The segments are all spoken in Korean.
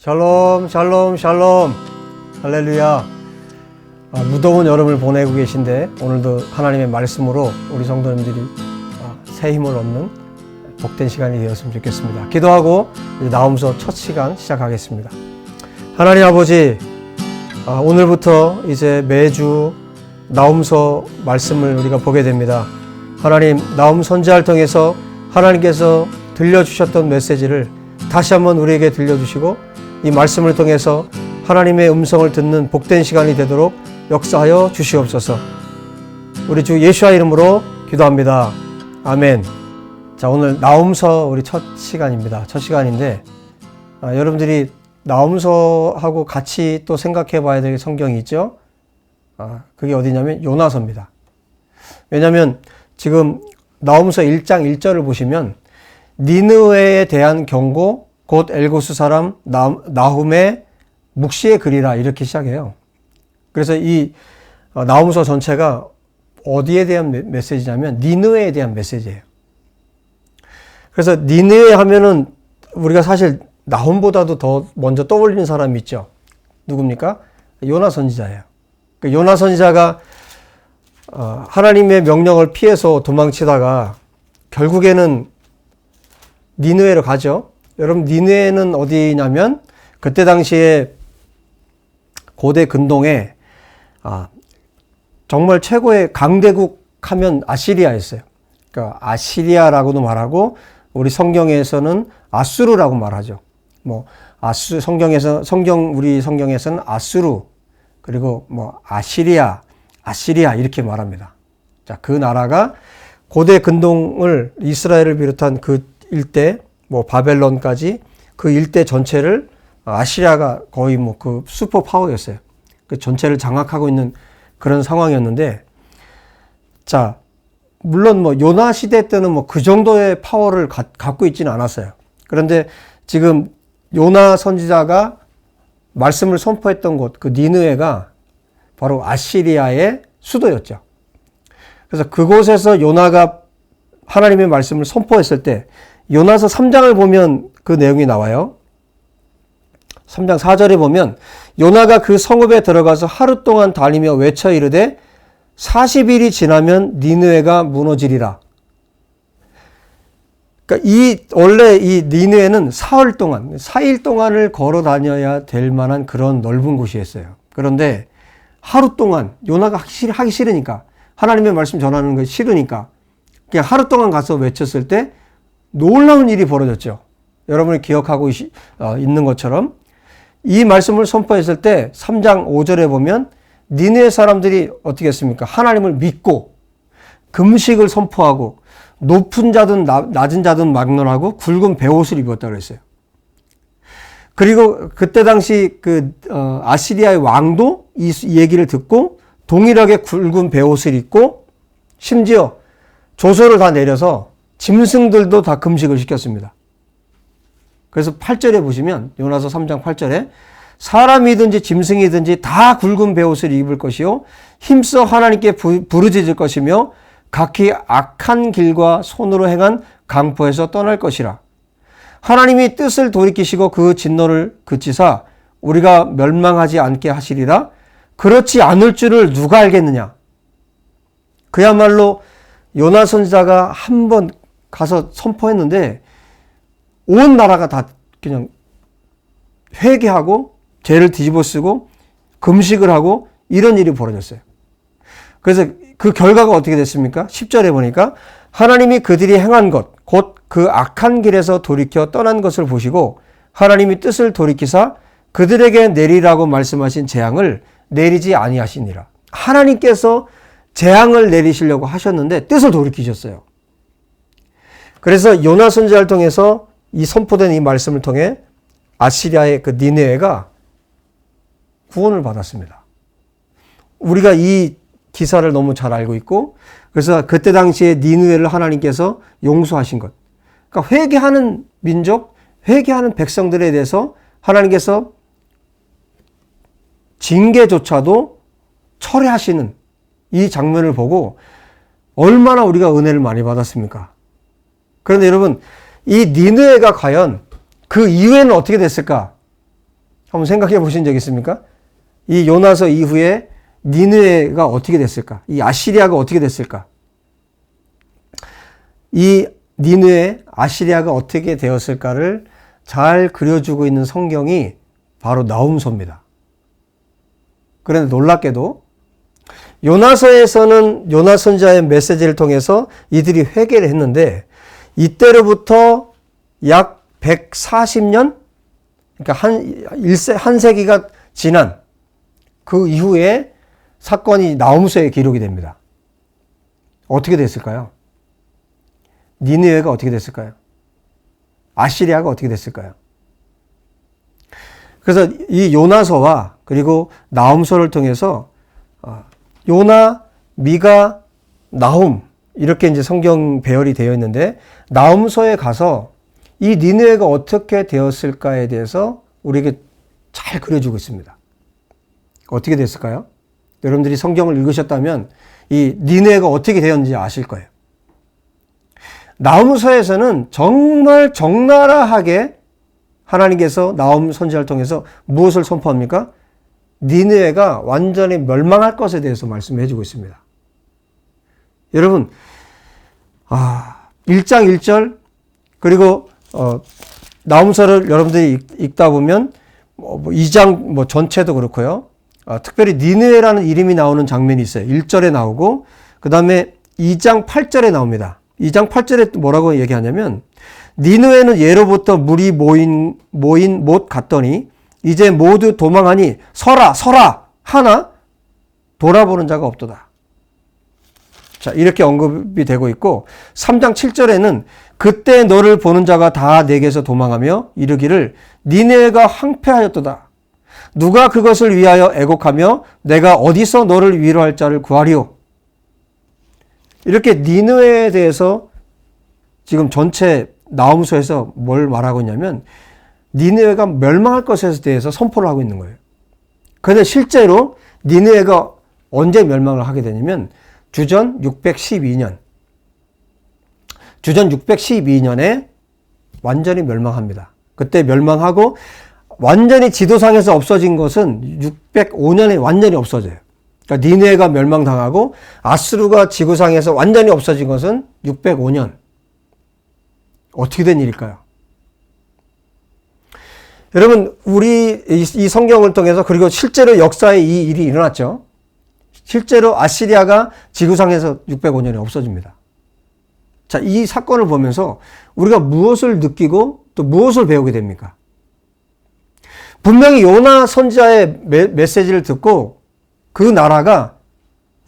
샬롬 샬롬 샬롬 할렐루야. 무더운 여름을 보내고 계신데 오늘도 하나님의 말씀으로 우리 성도님들이 새 힘을 얻는 복된 시간이 되었으면 좋겠습니다. 기도하고 이제 나홈서 첫 시간 시작하겠습니다. 하나님 아버지, 오늘부터 이제 매주 나홈서 말씀을 우리가 보게 됩니다. 하나님, 나홈 선지자를 통해서 하나님께서 들려주셨던 메시지를 다시 한번 우리에게 들려주시고 이 말씀을 통해서 하나님의 음성을 듣는 복된 시간이 되도록 역사하여 주시옵소서. 우리 주 예수와 이름으로 기도합니다. 아멘. 자, 오늘 나홈서 우리 첫 시간입니다. 첫 시간인데 여러분들이 나홈서하고 같이 또 생각해 봐야 될 성경이 있죠. 그게 어디냐면 요나서입니다. 왜냐하면 지금 나홈서 1장 1절을 보시면 니느웨에 대한 경고, 곧 엘고스 사람 나훔의 묵시의 글이라 이렇게 시작해요. 그래서 이 나홈서 전체가 어디에 대한 메시지냐면 니느웨에 대한 메시지예요. 그래서 니느웨 하면은 우리가 사실 나훔보다도 더 먼저 떠올리는 사람이 있죠. 누굽니까? 요나 선지자예요. 요나 선지자가 하나님의 명령을 피해서 도망치다가 결국에는 니느웨로 가죠. 여러분, 니느웨는 어디냐면 그때 당시에 고대 근동에 정말 최고의 강대국 하면 아시리아였어요. 그러니까 아시리아라고도 말하고 우리 성경에서는 아수르라고 말하죠. 우리 성경에서는 아수르, 그리고 아시리아 이렇게 말합니다. 자, 그 나라가 고대 근동을 이스라엘을 비롯한 그 일대, 바벨론까지 그 일대 전체를 아시리아가 거의 그 슈퍼 파워였어요. 그 전체를 장악하고 있는 그런 상황이었는데, 자, 물론 요나 시대 때는 그 정도의 파워를 갖고 있지는 않았어요. 그런데 지금 요나 선지자가 말씀을 선포했던 곳, 그 니느웨가 바로 아시리아의 수도였죠. 그래서 그곳에서 요나가 하나님의 말씀을 선포했을 때 요나서 3장을 보면 그 내용이 나와요. 3장 4절에 보면 요나가 그 성읍에 들어가서 하루 동안 다니며 외쳐 이르되 40일이 지나면 니느웨가 무너지리라. 그러니까 원래 이 니느웨는 사흘 동안, 4일 동안을 걸어 다녀야 될 만한 그런 넓은 곳이었어요. 그런데 하루 동안 요나가 하기 싫으니까, 하나님의 말씀 전하는 거 싫으니까 그냥 하루 동안 가서 외쳤을 때 놀라운 일이 벌어졌죠. 여러분이 기억하고 있는 것처럼 이 말씀을 선포했을 때 3장 5절에 보면 니느웨 사람들이 어떻게 했습니까? 하나님을 믿고 금식을 선포하고 높은 자든 낮은 자든 막론하고 굵은 베옷을 입었다고 했어요. 그리고 그때 당시 아시리아의 왕도 이 얘기를 듣고 동일하게 굵은 베옷을 입고 심지어 조서를 다 내려서 짐승들도 다 금식을 시켰습니다. 그래서 8절에 보시면 요나서 3장 8절에 사람이든지 짐승이든지 다 굵은 베옷을 입을 것이요 힘써 하나님께 부르짖을 것이며 각기 악한 길과 손으로 행한 강포에서 떠날 것이라. 하나님이 뜻을 돌이키시고 그 진노를 그치사 우리가 멸망하지 않게 하시리라. 그렇지 않을 줄을 누가 알겠느냐. 그야말로 요나 선지자가 한번 가서 선포했는데 온 나라가 다 그냥 회개하고 죄를 뒤집어 쓰고 금식을 하고 이런 일이 벌어졌어요. 그래서 그 결과가 어떻게 됐습니까? 10절에 보니까 하나님이 그들이 행한 것, 곧 그 악한 길에서 돌이켜 떠난 것을 보시고 하나님이 뜻을 돌이키사 그들에게 내리라고 말씀하신 재앙을 내리지 아니하시니라. 하나님께서 재앙을 내리시려고 하셨는데 뜻을 돌이키셨어요. 그래서 요나 선지자를 통해서 이 선포된 이 말씀을 통해 아시리아의 그 니느웨가 구원을 받았습니다. 우리가 이 기사를 너무 잘 알고 있고, 그래서 그때 당시에 니느웨를 하나님께서 용서하신 것. 그러니까 회개하는 민족, 회개하는 백성들에 대해서 하나님께서 징계조차도 철회하시는 이 장면을 보고 얼마나 우리가 은혜를 많이 받았습니까? 그런데 여러분, 이 니느웨가 과연 그 이후에는 어떻게 됐을까? 한번 생각해 보신 적 있습니까? 이 요나서 이후에 니느웨가 어떻게 됐을까? 이 아시리아가 어떻게 됐을까? 이 니느웨, 아시리아가 어떻게 되었을까를 잘 그려주고 있는 성경이 바로 나훔서입니다. 그런데 놀랍게도 요나서에서는 요나 선지자의 메시지를 통해서 이들이 회개를 했는데 이때로부터 약 140년, 그러니까 한 세기가 지난 그 이후에 사건이 나훔서에 기록이 됩니다. 어떻게 됐을까요? 니느웨가 어떻게 됐을까요? 아시리아가 어떻게 됐을까요? 그래서 이 요나서와 그리고 나훔서를 통해서 요나, 미가, 나훔 이렇게 이제 성경 배열이 되어 있는데 나훔서에 가서 이 니느웨가 어떻게 되었을까에 대해서 우리에게 잘 그려주고 있습니다. 어떻게 됐을까요? 여러분들이 성경을 읽으셨다면 이 니느웨가 어떻게 되었는지 아실 거예요. 나훔서에서는 정말 적나라하게 하나님께서 나훔 선지자를 통해서 무엇을 선포합니까? 니느웨가 완전히 멸망할 것에 대해서 말씀해 주고 있습니다. 여러분, 1장 1절 그리고 나훔서를 여러분들이 읽다 보면 2장 전체도 그렇고요. 특별히 니느웨라는 이름이 나오는 장면이 있어요. 1절에 나오고 그 다음에 2장 8절에 나옵니다. 2장 8절에 뭐라고 얘기하냐면 니느웨는 예로부터 물이 모인 못 갔더니 이제 모두 도망하니 서라 하나 돌아보는 자가 없도다. 자, 이렇게 언급이 되고 있고 3장 7절에는 그때 너를 보는 자가 다 내게서 도망하며 이르기를 니느웨가 황폐하였도다. 누가 그것을 위하여 애곡하며 내가 어디서 너를 위로할 자를 구하리오. 이렇게 니느웨에 대해서 지금 전체 나훔서에서 뭘 말하고 있냐면 니느웨가 멸망할 것에 대해서 선포를 하고 있는 거예요. 그런데 실제로 니느웨가 언제 멸망을 하게 되냐면 주전 612년에 완전히 멸망합니다. 그때 멸망하고 완전히 지도상에서 없어진 것은 605년에 완전히 없어져요. 그러니까 니느웨가 멸망당하고 아수르가 지구상에서 완전히 없어진 것은 605년. 어떻게 된 일일까요? 여러분, 우리 이 성경을 통해서 그리고 실제로 역사에 이 일이 일어났죠. 실제로 아시리아가 지구상에서 605년에 없어집니다. 자, 이 사건을 보면서 우리가 무엇을 느끼고 또 무엇을 배우게 됩니까? 분명히 요나 선지자의 메시지를 듣고 그 나라가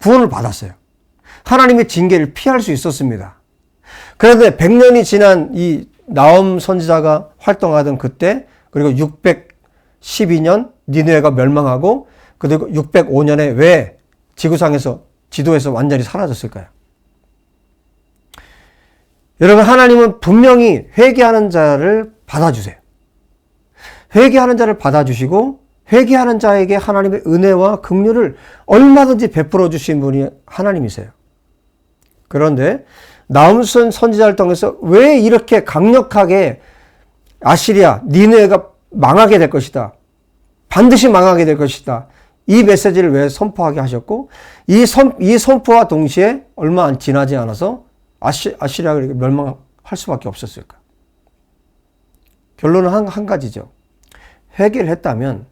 구원을 받았어요. 하나님의 징계를 피할 수 있었습니다. 그런데 100년이 지난 이 나훔 선지자가 활동하던 그때 그리고 612년 니느웨가 멸망하고 그리고 605년에 왜 지구상에서 지도에서 완전히 사라졌을까요? 여러분, 하나님은 분명히 회개하는 자를 받아주세요. 회개하는 자를 받아주시고 회개하는 자에게 하나님의 은혜와 긍휼을 얼마든지 베풀어 주신 분이 하나님이세요. 그런데 나훔 선지자를 통해서 왜 이렇게 강력하게 아시리아, 니느웨가 망하게 될 것이다. 반드시 망하게 될 것이다. 이 메시지를 왜 선포하게 하셨고 이 선포와 동시에 얼마 안 지나지 않아서 아시리아가 멸망할 수밖에 없었을까? 결론은 한 가지죠. 회개를 했다면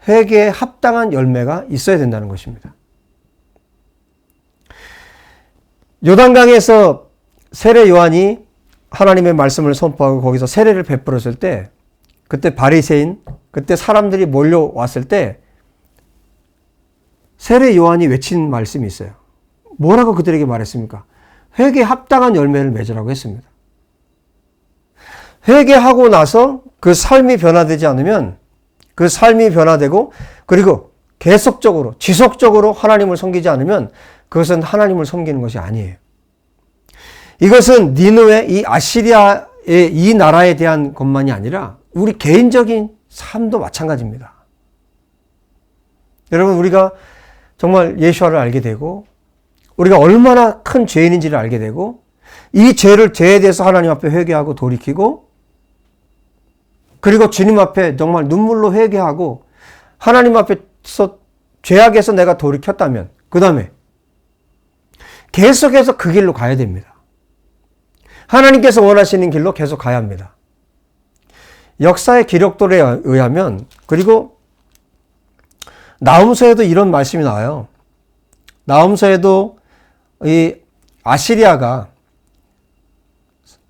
회개에 합당한 열매가 있어야 된다는 것입니다. 요단강에서 세례 요한이 하나님의 말씀을 선포하고 거기서 세례를 베풀었을 때 그때 바리새인, 그때 사람들이 몰려왔을 때 세례 요한이 외친 말씀이 있어요. 뭐라고 그들에게 말했습니까? 회개에 합당한 열매를 맺으라고 했습니다. 회개하고 나서 그 삶이 변화되지 않으면 그 삶이 변화되고 그리고 계속적으로 지속적으로 하나님을 섬기지 않으면 그것은 하나님을 섬기는 것이 아니에요. 이것은 니느웨 이 아시리아의 이 나라에 대한 것만이 아니라 우리 개인적인 삶도 마찬가지입니다. 여러분, 우리가 정말 예수와를 알게 되고 우리가 얼마나 큰 죄인인지를 알게 되고 이 죄에 대해서 하나님 앞에 회개하고 돌이키고 그리고 주님 앞에 정말 눈물로 회개하고 하나님 앞에서 죄악에서 내가 돌이켰다면 그 다음에 계속해서 그 길로 가야 됩니다. 하나님께서 원하시는 길로 계속 가야 합니다. 역사의 기록들에 의하면, 그리고 나훔서에도 이런 말씀이 나와요. 나훔서에도 이 아시리아가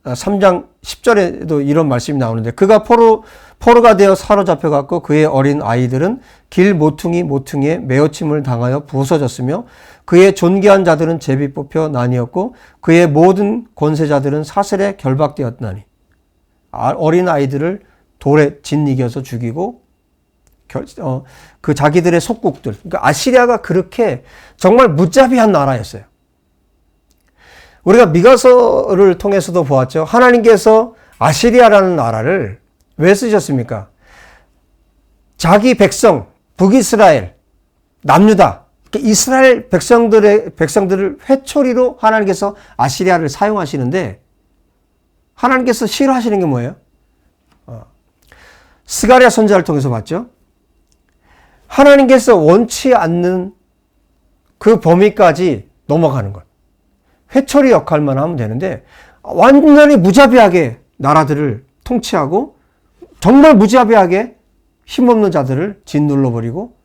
3장 10절에도 이런 말씀이 나오는데, 그가 포로가 되어 사로잡혀갔고 그의 어린 아이들은 길 모퉁이에 메어침을 당하여 부서졌으며 그의 존귀한 자들은 제비 뽑혀 나뉘었고 그의 모든 권세자들은 사슬에 결박되었나니. 어린 아이들을 돌에 짓이겨서 죽이고 그 자기들의 속국들, 그러니까 아시리아가 그렇게 정말 무자비한 나라였어요. 우리가 미가서를 통해서도 보았죠. 하나님께서 아시리아라는 나라를 왜 쓰셨습니까? 자기 백성, 북이스라엘, 남유다, 이스라엘 백성들을 회초리로 하나님께서 아시리아를 사용하시는데, 하나님께서 싫어하시는 게 뭐예요? 스가랴 선지자를 통해서 봤죠. 하나님께서 원치 않는 그 범위까지 넘어가는 것. 회초리 역할만 하면 되는데 완전히 무자비하게 나라들을 통치하고 정말 무자비하게 힘없는 자들을 짓눌러버리고,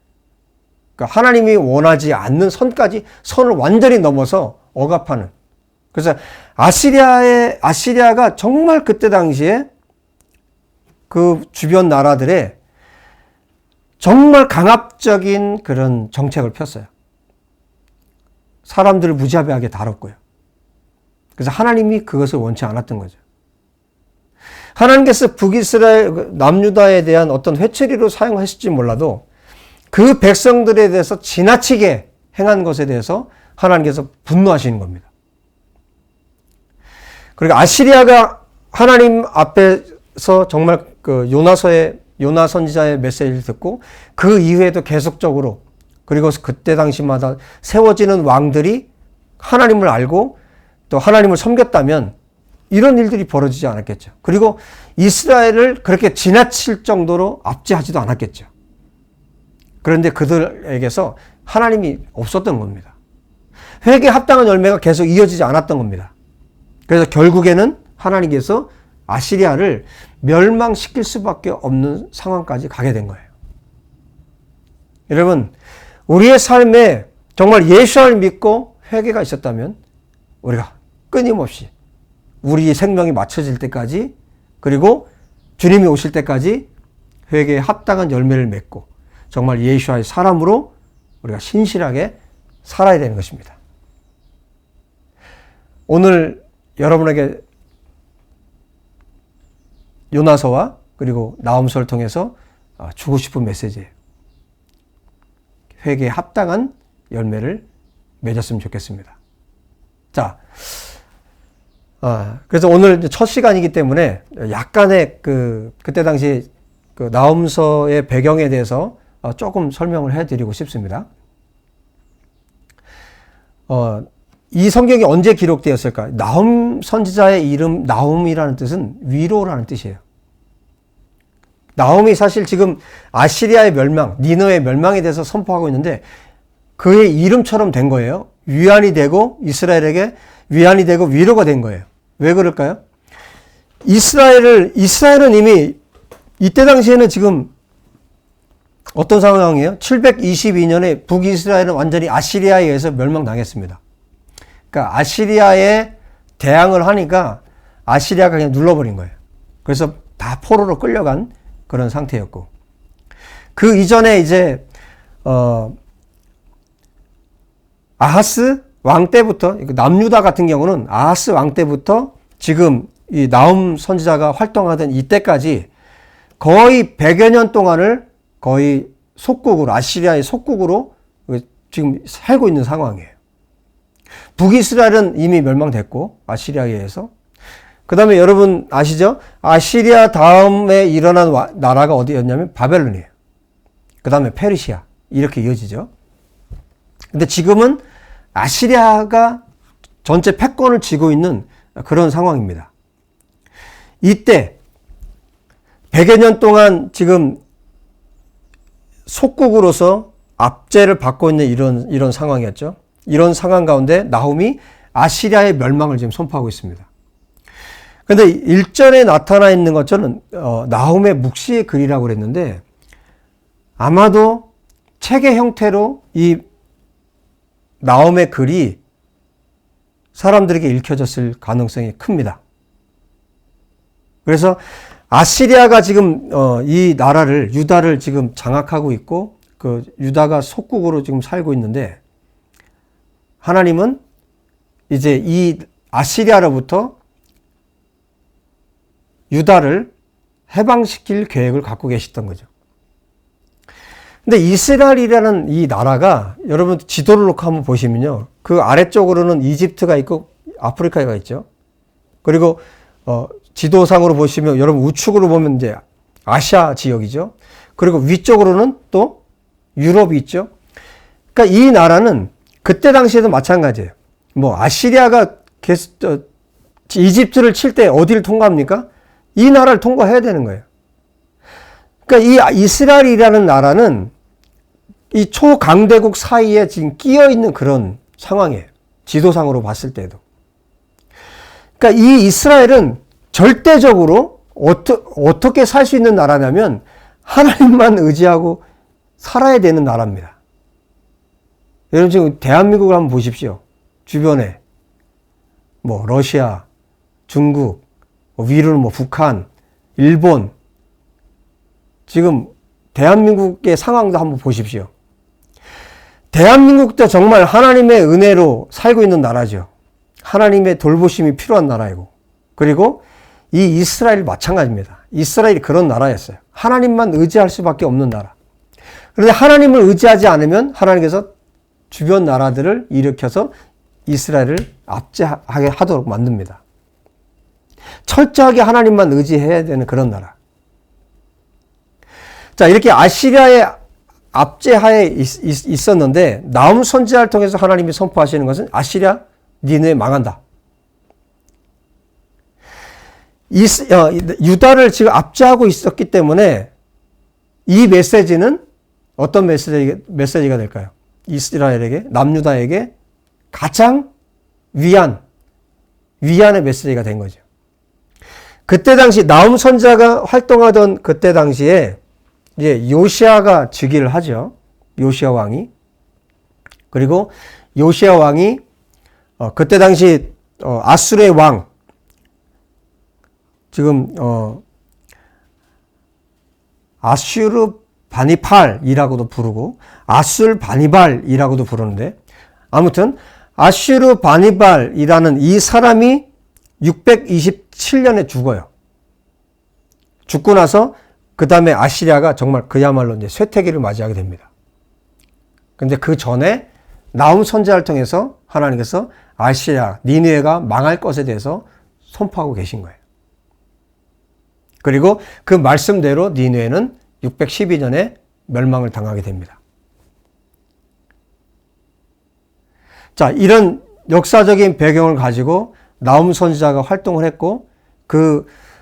그러니까 하나님이 원하지 않는 선을 완전히 넘어서 억압하는. 그래서 아시리아가 정말 그때 당시에 그 주변 나라들의 정말 강압적인 그런 정책을 폈어요. 사람들을 무자비하게 다뤘고요. 그래서 하나님이 그것을 원치 않았던 거죠. 하나님께서 북이스라엘 남유다에 대한 어떤 회초리로 사용하실지 몰라도 그 백성들에 대해서 지나치게 행한 것에 대해서 하나님께서 분노하시는 겁니다. 그리고 아시리아가 하나님 앞에서 정말 그 요나 선지자의 메시지를 듣고 그 이후에도 계속적으로, 그리고 그때 당시마다 세워지는 왕들이 하나님을 알고 또 하나님을 섬겼다면 이런 일들이 벌어지지 않았겠죠. 그리고 이스라엘을 그렇게 지나칠 정도로 압제하지도 않았겠죠. 그런데 그들에게서 하나님이 없었던 겁니다. 회개에 합당한 열매가 계속 이어지지 않았던 겁니다. 그래서 결국에는 하나님께서 아시리아를 멸망시킬 수밖에 없는 상황까지 가게 된 거예요. 여러분, 우리의 삶에 정말 예수를 믿고 회개가 있었다면 우리가 끊임없이 우리 생명이 맞춰질 때까지, 그리고 주님이 오실 때까지 회개에 합당한 열매를 맺고 정말 예수와의 사람으로 우리가 신실하게 살아야 되는 것입니다. 오늘 여러분에게 요나서와 그리고 나훔서를 통해서 주고 싶은 메시지예요. 회개에 합당한 열매를 맺었으면 좋겠습니다. 자, 그래서 오늘 첫 시간이기 때문에 약간의 그때 당시 그 나훔서의 배경에 대해서 조금 설명을 해드리고 싶습니다. 이 성경이 언제 기록되었을까? 나훔 선지자의 이름 나훔이라는 뜻은 위로라는 뜻이에요. 나훔이 사실 지금 아시리아의 멸망, 니느웨의 멸망에 대해서 선포하고 있는데 그의 이름처럼 된 거예요. 위안이 되고 이스라엘에게 위안이 되고 위로가 된 거예요. 왜 그럴까요? 이스라엘은 이미 이때 당시에는 지금 어떤 상황이에요? 722년에 북이스라엘은 완전히 아시리아에 의해서 멸망당했습니다. 그러니까 아시리아에 대항을 하니까 아시리아가 그냥 눌러버린 거예요. 그래서 다 포로로 끌려간 그런 상태였고, 그 이전에 이제 아하스 왕 때부터, 남유다 같은 경우는 아하스 왕 때부터 지금 이 나훔 선지자가 활동하던 이때까지 거의 100여 년 동안을 거의 속국으로, 아시리아의 속국으로 지금 살고 있는 상황이에요. 북이스라엘은 이미 멸망됐고 아시리아에 의해서. 그 다음에 여러분 아시죠? 아시리아 다음에 일어난 나라가 어디였냐면 바벨론이에요. 그 다음에 페르시아, 이렇게 이어지죠. 근데 지금은 아시리아가 전체 패권을 쥐고 있는 그런 상황입니다. 이때 100여 년 동안 지금 속국으로서 압제를 받고 있는 이런 상황이었죠. 이런 상황 가운데 나훔이 아시리아의 멸망을 지금 선포하고 있습니다. 그런데 일전에 나타나 있는 것처럼 나훔의 묵시의 글이라고 그랬는데 아마도 책의 형태로 이 나훔의 글이 사람들에게 읽혀졌을 가능성이 큽니다. 그래서 아시리아가 지금 이 나라를 유다를 지금 장악하고 있고 그 유다가 속국으로 지금 살고 있는데 하나님은 이제 이 아시리아로부터 유다를 해방시킬 계획을 갖고 계셨던 거죠. 근데 이스라엘이라는 이 나라가 여러분 지도를 놓고 한번 보시면요. 그 아래쪽으로는 이집트가 있고 아프리카가 있죠. 그리고 지도상으로 보시면 여러분 우측으로 보면 이제 아시아 지역이죠. 그리고 위쪽으로는 또 유럽이 있죠. 그러니까 이 나라는 그때 당시에도 마찬가지예요. 뭐 아시리아가 이집트를 칠 때 어디를 통과합니까? 이 나라를 통과해야 되는 거예요. 그러니까 이 이스라엘이라는 나라는 이 초강대국 사이에 지금 끼어 있는 그런 상황이에요. 지도상으로 봤을 때도. 그러니까 이 이스라엘은 절대적으로 어떻게 살 수 있는 나라냐면 하나님만 의지하고 살아야 되는 나라입니다. 여러분 지금 대한민국을 한번 보십시오. 주변에 뭐 러시아, 중국, 위로는 뭐 북한, 일본 지금 대한민국의 상황도 한번 보십시오. 대한민국도 정말 하나님의 은혜로 살고 있는 나라죠. 하나님의 돌보심이 필요한 나라이고 그리고 이 이스라엘 마찬가지입니다. 이스라엘이 그런 나라였어요. 하나님만 의지할 수밖에 없는 나라. 그런데 하나님을 의지하지 않으면 하나님께서 주변 나라들을 일으켜서 이스라엘을 압제하게 하도록 만듭니다. 철저하게 하나님만 의지해야 되는 그런 나라. 자, 이렇게 아시리아의 압제하에 있었는데 나훔 선지자를 통해서 하나님이 선포하시는 것은 아시리아 니느웨 망한다. 유다를 지금 압제하고 있었기 때문에 이 메시지는 어떤 메시지가 될까요? 이스라엘에게, 남유다에게 가장 위안의 메시지가 된 거죠. 그때 당시 나훔 선지자가 활동하던 그때 당시에 이제 요시아가 즉위를 하죠. 요시아 왕이. 그리고 요시아 왕이 그때 당시 아수르의 왕 지금 아슈르 바니팔이라고도 부르고 아술 바니발이라고도 부르는데 아무튼 아슈르 바니발이라는 이 사람이 627년에 죽어요. 죽고 나서 그 다음에 아시리아가 정말 그야말로 이제 쇠퇴기를 맞이하게 됩니다. 근데 그 전에 나훔 선지자를 통해서 하나님께서 아시리아, 니느웨가 망할 것에 대해서 선포하고 계신 거예요. 그리고 그 말씀대로 니느웨는 612년에 멸망을 당하게 됩니다. 자, 이런 역사적인 배경을 가지고 나훔 선지자가 활동을 했고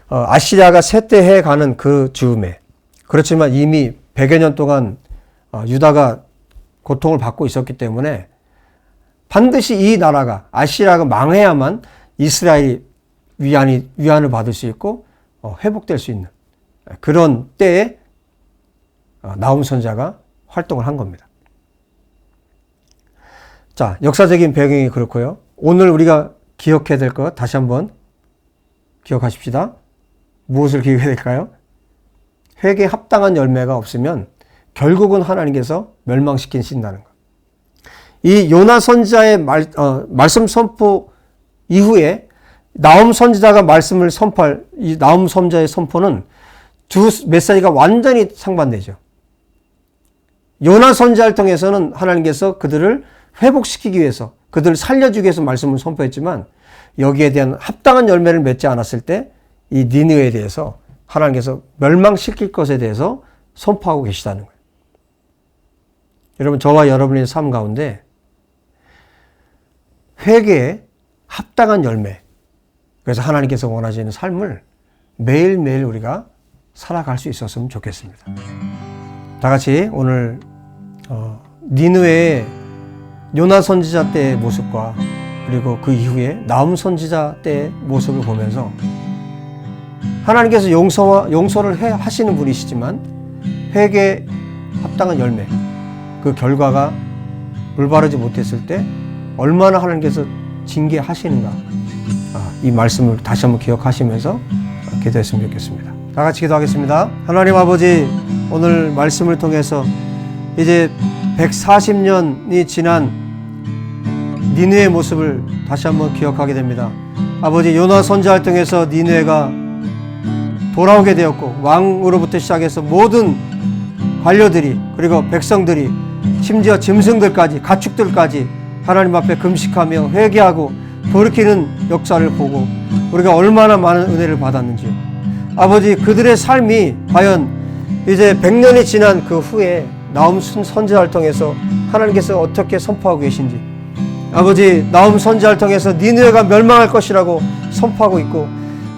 아시리아가 쇠퇴해 가는 그 즈음에 그렇지만 이미 100여 년 동안 유다가 고통을 받고 있었기 때문에 반드시 이 나라가 아시리아가 망해야만 이스라엘이 위안을 받을 수 있고 회복될 수 있는 그런 때에 나훔 선지자가 활동을 한 겁니다. 자, 역사적인 배경이 그렇고요. 오늘 우리가 기억해야 될 것 다시 한번 기억하십시다. 무엇을 기억해야 될까요? 회개에 합당한 열매가 없으면 결국은 하나님께서 멸망시키신다는 것. 이 요나 선지자의 말씀 선포 이후에 나훔 선지자가 말씀을 선포할 이 나훔 선지자의 선포는 두 메시지가 완전히 상반되죠. 요나 선지자를 통해서는 하나님께서 그들을 회복시키기 위해서 그들을 살려주기 위해서 말씀을 선포했지만 여기에 대한 합당한 열매를 맺지 않았을 때 이 니느웨에 대해서 하나님께서 멸망시킬 것에 대해서 선포하고 계시다는 거예요. 여러분 저와 여러분의 삶 가운데 회개에 합당한 열매 그래서 하나님께서 원하시는 삶을 매일매일 우리가 살아갈 수 있었으면 좋겠습니다. 다 같이 오늘 니느웨의 요나 선지자 때의 모습과 그리고 그 이후에 나훔 선지자 때의 모습을 보면서 하나님께서 용서를 하시는 분이시지만 회개에 합당한 열매, 그 결과가 올바르지 못했을 때 얼마나 하나님께서 징계하시는가, 이 말씀을 다시 한번 기억하시면서 기도했으면 좋겠습니다. 다 같이 기도하겠습니다. 하나님 아버지, 오늘 말씀을 통해서 이제 140년이 지난 니느웨의 모습을 다시 한번 기억하게 됩니다. 아버지, 요나 선지자 활동에서 니느웨가 돌아오게 되었고, 왕으로부터 시작해서 모든 관료들이, 그리고 백성들이, 심지어 짐승들까지, 가축들까지 하나님 앞에 금식하며 회개하고 돌이키는 역사를 보고 우리가 얼마나 많은 은혜를 받았는지요. 아버지, 그들의 삶이 과연 이제 100년이 지난 그 후에 나훔 선지자를 통해서 하나님께서 어떻게 선포하고 계신지, 아버지, 나훔 선지자를 통해서 니느웨가 멸망할 것이라고 선포하고 있고,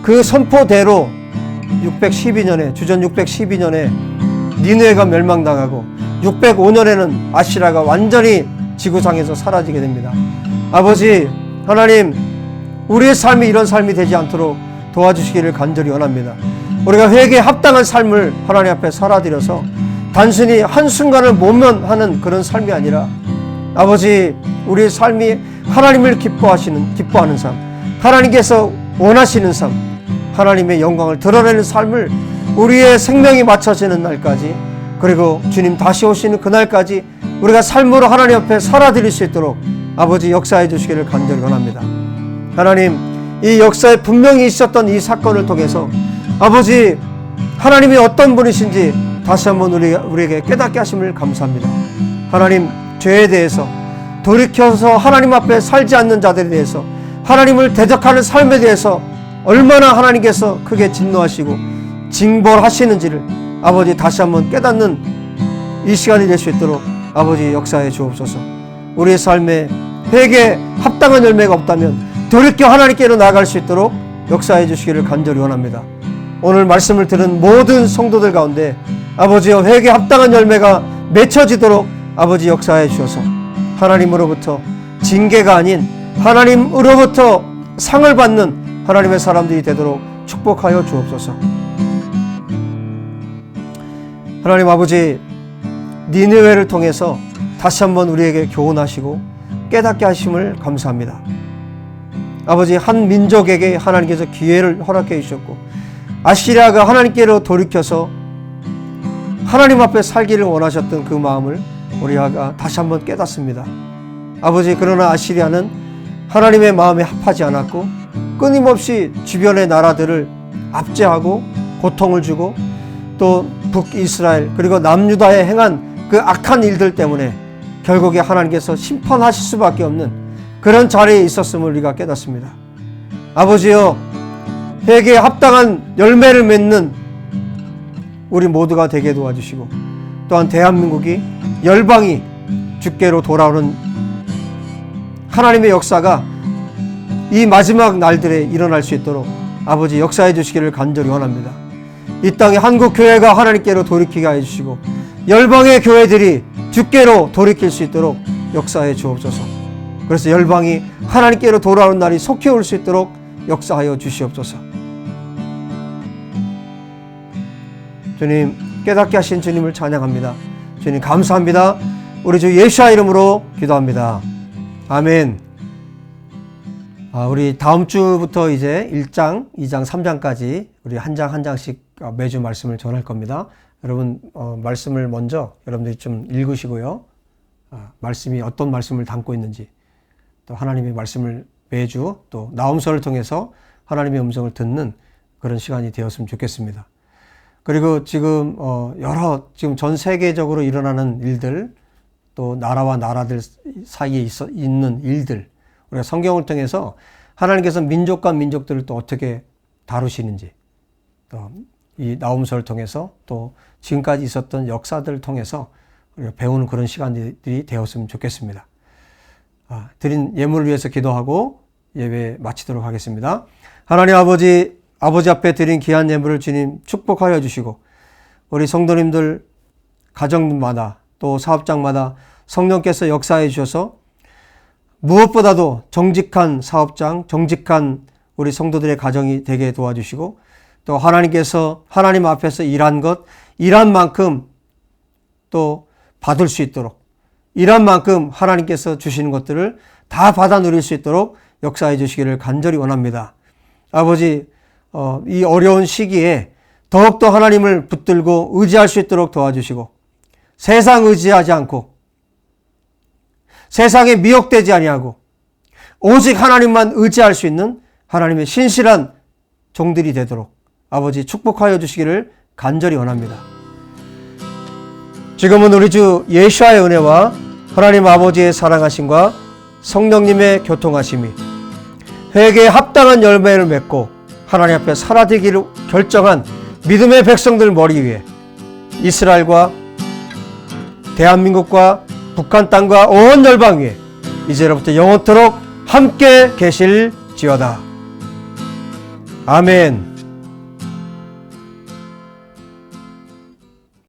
그 선포대로 612년에, 주전 612년에 니느웨가 멸망당하고 605년에는 아시라가 완전히 지구상에서 사라지게 됩니다. 아버지 하나님, 우리의 삶이 이런 삶이 되지 않도록 도와주시기를 간절히 원합니다. 우리가 회개에 합당한 삶을 하나님 앞에 살아드려서 단순히 한순간을 모면하는 그런 삶이 아니라, 아버지, 우리의 삶이 하나님을 기뻐하는 삶, 하나님께서 원하시는 삶, 하나님의 영광을 드러내는 삶을 우리의 생명이 맞춰지는 날까지, 그리고 주님 다시 오시는 그날까지 우리가 삶으로 하나님 앞에 살아드릴 수 있도록 아버지 역사해 주시기를 간절히 원합니다. 하나님, 이 역사에 분명히 있었던 이 사건을 통해서 아버지, 하나님이 어떤 분이신지 다시 한번 우리에게 깨닫게 하심을 감사합니다. 하나님, 죄에 대해서 돌이켜서 하나님 앞에 살지 않는 자들에 대해서, 하나님을 대적하는 삶에 대해서 얼마나 하나님께서 크게 진노하시고 징벌하시는지를 아버지 다시 한번 깨닫는 이 시간이 될 수 있도록 아버지 역사해 주옵소서. 우리의 삶에 회개에 합당한 열매가 없다면 돌이켜 하나님께로 나아갈 수 있도록 역사해 주시기를 간절히 원합니다. 오늘 말씀을 들은 모든 성도들 가운데 아버지여, 회개에 합당한 열매가 맺혀지도록 아버지 역사해 주셔서 하나님으로부터 징계가 아닌 하나님으로부터 상을 받는 하나님의 사람들이 되도록 축복하여 주옵소서. 하나님 아버지, 니느웨를 통해서 다시 한번 우리에게 교훈하시고 깨닫게 하심을 감사합니다. 아버지, 한 민족에게 하나님께서 기회를 허락해 주셨고, 아시리아가 하나님께로 돌이켜서 하나님 앞에 살기를 원하셨던 그 마음을 우리가 다시 한번 깨닫습니다. 아버지, 그러나 아시리아는 하나님의 마음에 합하지 않았고 끊임없이 주변의 나라들을 압제하고 고통을 주고, 또 북이스라엘 그리고 남유다에 행한 그 악한 일들 때문에 결국에 하나님께서 심판하실 수밖에 없는 그런 자리에 있었음을 우리가 깨닫습니다. 아버지여, 회개에 합당한 열매를 맺는 우리 모두가 되게 도와주시고, 또한 대한민국이 열방이 주께로 돌아오는 하나님의 역사가 이 마지막 날들에 일어날 수 있도록 아버지 역사해 주시기를 간절히 원합니다. 이 땅의 한국 교회가 하나님께로 돌이키게 해주시고, 열방의 교회들이 주께로 돌이킬 수 있도록 역사해 주옵소서. 그래서 열방이 하나님께로 돌아오는 날이 속히 올 수 있도록 역사하여 주시옵소서. 주님, 깨닫게 하신 주님을 찬양합니다. 주님 감사합니다. 우리 주 예수의 이름으로 기도합니다. 아멘. 우리 다음 주부터 이제 1장, 2장, 3장까지 우리 한 장 한 장씩 매주 말씀을 전할 겁니다. 여러분, 말씀을 먼저 여러분들이 좀 읽으시고요. 말씀이 어떤 말씀을 담고 있는지, 또 하나님의 말씀을 매주 또 나홈서를 통해서 하나님의 음성을 듣는 그런 시간이 되었으면 좋겠습니다. 그리고 지금 지금 전 세계적으로 일어나는 일들, 또 나라와 나라들 사이에 있는 일들, 우리가 성경을 통해서 하나님께서 민족과 민족들을 또 어떻게 다루시는지, 또 이 나홈서를 통해서 또 지금까지 있었던 역사들을 통해서 우리가 배우는 그런 시간들이 되었으면 좋겠습니다. 드린 예물을 위해서 기도하고 예배 마치도록 하겠습니다. 하나님 아버지, 아버지 앞에 드린 귀한 예물을 주님 축복하여 주시고 우리 성도님들 가정마다 또 사업장마다 성령께서 역사해 주셔서 무엇보다도 정직한 사업장, 정직한 우리 성도들의 가정이 되게 도와주시고 또 하나님께서 하나님 앞에서 일한 만큼 또 받을 수 있도록 일한 만큼 하나님께서 주시는 것들을 다 받아 누릴 수 있도록 역사해 주시기를 간절히 원합니다. 아버지, 이 어려운 시기에 더욱더 하나님을 붙들고 의지할 수 있도록 도와주시고 세상 의지하지 않고 세상에 미혹되지 아니하고 오직 하나님만 의지할 수 있는 하나님의 신실한 종들이 되도록 아버지 축복하여 주시기를 간절히 원합니다. 지금은 우리 주 예수와의 은혜와 하나님 아버지의 사랑하심과 성령님의 교통하심이 회개에 합당한 열매를 맺고 하나님 앞에 살아되기를 결정한 믿음의 백성들 머리 위에 이스라엘과 대한민국과 북한 땅과 온 열방 위에 이제로부터 영원토록 함께 계실지어다. 아멘.